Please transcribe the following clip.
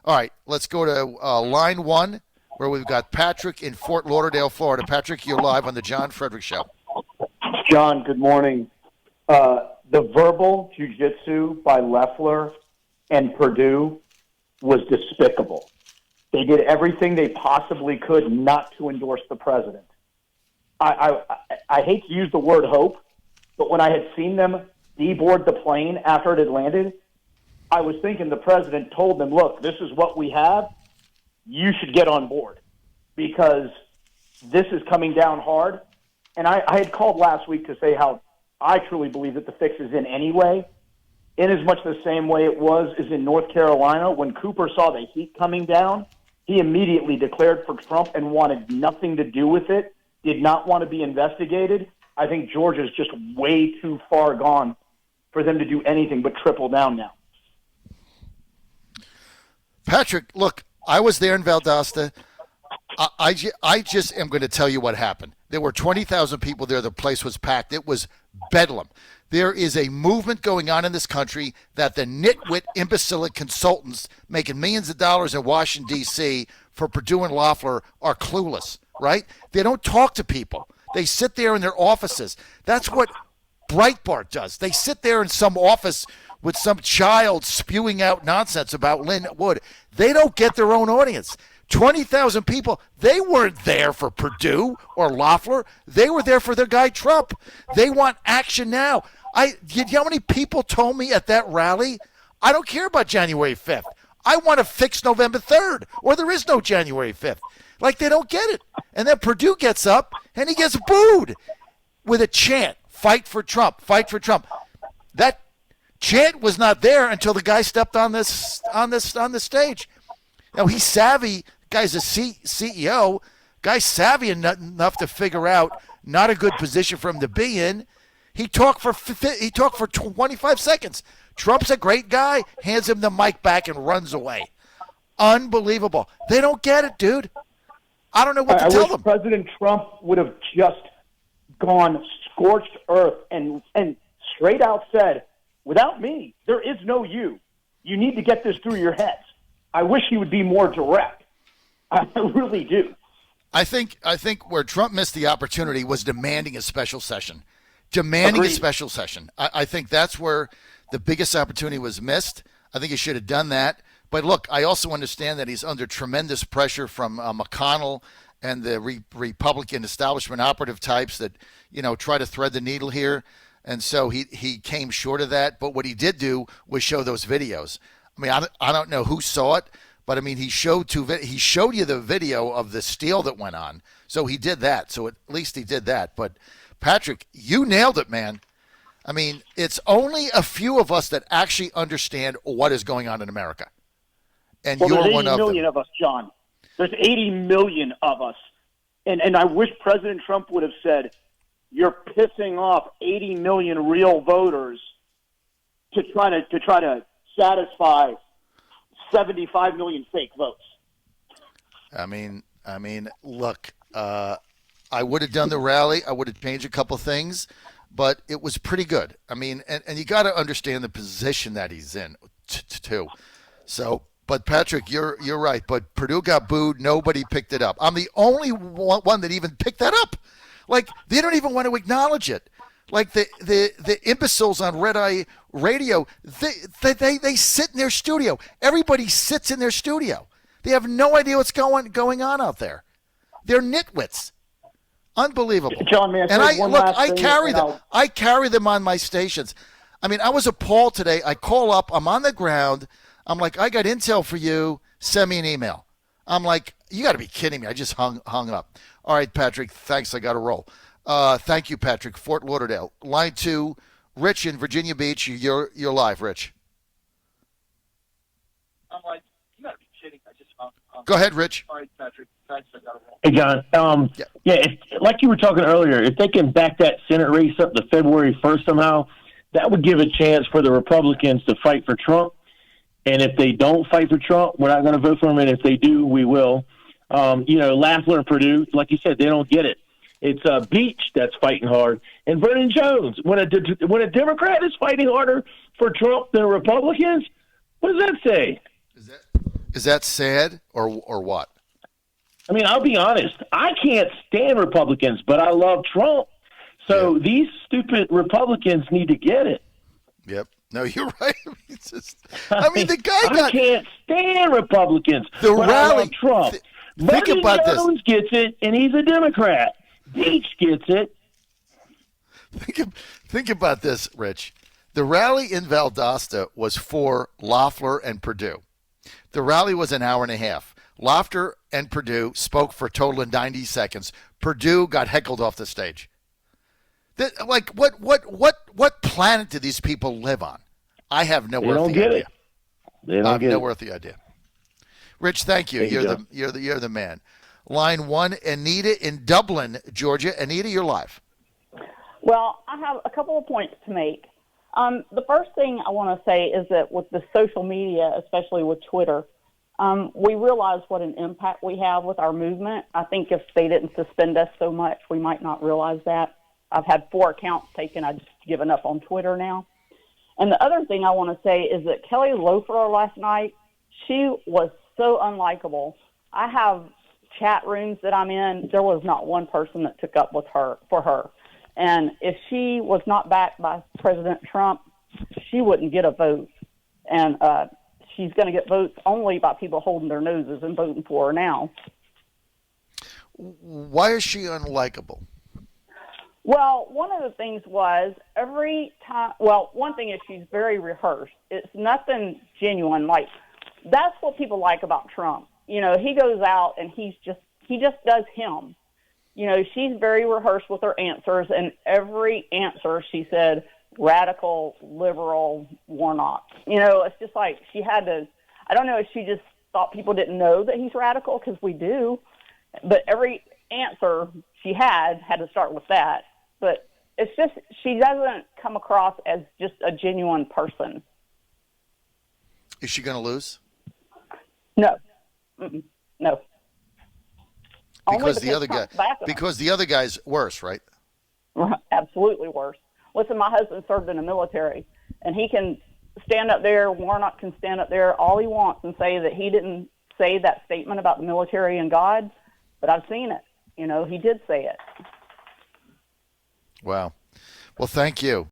All right, let's go to line one, where we've got Patrick in Fort Lauderdale, Florida. Patrick, you're live on the John Fredericks Show. John, good morning. The verbal jiu-jitsu by Loeffler and Perdue was despicable. They did everything they possibly could not to endorse the president. I hate to use the word hope, but when I had seen them deboard the plane after it had landed, I was thinking the president told them, look, this is what we have. You should get on board because this is coming down hard. And I had called last week to say how I truly believe that the fix is in anyway, in as much the same way it was as in North Carolina. When Cooper saw the heat coming down, he immediately declared for Trump and wanted nothing to do with it, did not want to be investigated. I think Georgia's just way too far gone for them to do anything but triple down now. Patrick, look, I was there in Valdosta. I just am going to tell you what happened. There were 20,000 people there. The place was packed. It was bedlam. There is a movement going on in this country that the nitwit, imbecilic consultants making millions of dollars in Washington, D.C. for Perdue and Loeffler are clueless, right? They don't talk to people. They sit there in their offices. That's what Breitbart does. They sit there in some office with some child spewing out nonsense about Lynn Wood. They don't get their own audience. 20,000 people, they weren't there for Perdue or Loeffler. They were there for their guy Trump. They want action now. You know how many people told me at that rally, I don't care about January 5th. I want to fix November 3rd, or there is no January 5th. Like, they don't get it. And then Perdue gets up, and he gets booed with a chant, fight for Trump, fight for Trump. That chant was not there until the guy stepped on the stage. Now, he's savvy. Guy's a CEO. Guy's savvy enough to figure out not a good position for him to be in. He talked for 25 seconds. Trump's a great guy, hands him the mic back and runs away. Unbelievable. They don't get it, dude. I don't know what to tell them. President Trump would have just gone scorched earth and straight out said, without me, there is no you. You need to get this through your heads. I wish he would be more direct. I really do. I think where Trump missed the opportunity was demanding a special session. Agreed. A special session. I think that's where the biggest opportunity was missed. I think he should have done that. But look, I also understand that he's under tremendous pressure from McConnell and the Republican establishment operative types that, try to thread the needle here. And so he came short of that. But what he did do was show those videos. I mean, I don't know who saw it, but I mean, he showed you the video of the steal that went on. So he did that. So at least he did that. But Patrick, you nailed it, man. I mean, it's only a few of us that actually understand what is going on in America. And you're one of them. There's 80 million of us, John. There's 80 million of us. And I wish President Trump would have said, you're pissing off 80 million real voters to try to satisfy 75 million fake votes. I mean, look, I would have done the rally. I would have changed a couple things, but it was pretty good. I mean, and you got to understand the position that he's in too. So, but Patrick, you're right. But Perdue got booed. Nobody picked it up. I'm the only one that even picked that up. Like, they don't even want to acknowledge it. Like the imbeciles on Red Eye Radio, they sit in their studio. Everybody sits in their studio. They have no idea what's going on out there. They're nitwits. Unbelievable. John, man, I carry them on my stations. I mean, I was appalled today. I call up. I'm on the ground. I'm like, I got intel for you. Send me an email. I'm like, you got to be kidding me. I just hung up. All right, Patrick, thanks. I got to roll. Thank you, Patrick. Fort Lauderdale. Line 2, Rich in Virginia Beach. You're live, Rich. I'm like, you got to be kidding. I just hung. Go ahead, Rich. All right, Patrick. Thanks. I got to roll. Hey, John. Like you were talking earlier, if they can back that Senate race up to February 1st somehow, that would give a chance for the Republicans to fight for Trump. And if they don't fight for Trump, we're not going to vote for him. And if they do, we will. Loeffler and Perdue, like you said, they don't get it. It's Beach that's fighting hard. And Vernon Jones, when a Democrat is fighting harder for Trump than Republicans, what does that say? Is that sad or what? I mean, I'll be honest. I can't stand Republicans, but I love Trump. So these stupid Republicans need to get it. Yep. No, you're right. I mean, the guy I can't stand Republicans. The but rally. I love Trump. Think Bernie about Jones gets it, and he's a Democrat. Beach gets it. Think about this, Rich. The rally in Valdosta was for Loeffler and Perdue. The rally was an hour and a half. Loeffler and Perdue spoke for a total of 90 seconds. Perdue got heckled off the stage. Like, what planet do these people live on? I have no earthly idea. They don't get it. No earthly idea. Rich, thank you. You're the man. Line 1, Anita in Dublin, Georgia. Anita, you're live. Well, I have a couple of points to make. The first thing I want to say is that with the social media, especially with Twitter, we realize what an impact we have with our movement. I think if they didn't suspend us so much, we might not realize that. I've had 4 accounts taken. I've just given up on Twitter now. And the other thing I want to say is that Kelly Loeffler last night, she was so unlikable. I have chat rooms that I'm in. There was not one person that took up with her for her. And if she was not backed by President Trump, she wouldn't get a vote. And she's going to get votes only by people holding their noses and voting for her now. Why is she unlikable? Well, one of the things was every time, well, one thing is she's very rehearsed. It's nothing genuine. Like, that's what people like about Trump. You know, he goes out and he just does him. You know, she's very rehearsed with her answers, and every answer she said, radical, liberal, Warnock. You know, it's just like she had to, I don't know if she just thought people didn't know that he's radical, because we do, but every answer she had to start with that. But it's just, she doesn't come across as just a genuine person. Is she going to lose? No. Mm-mm. No. Because the other guy's worse, right? Absolutely worse. Listen, my husband served in the military, and he can stand up there, Warnock can stand up there all he wants and say that he didn't say that statement about the military and God, but I've seen it. You know, he did say it. Wow. Well, thank you.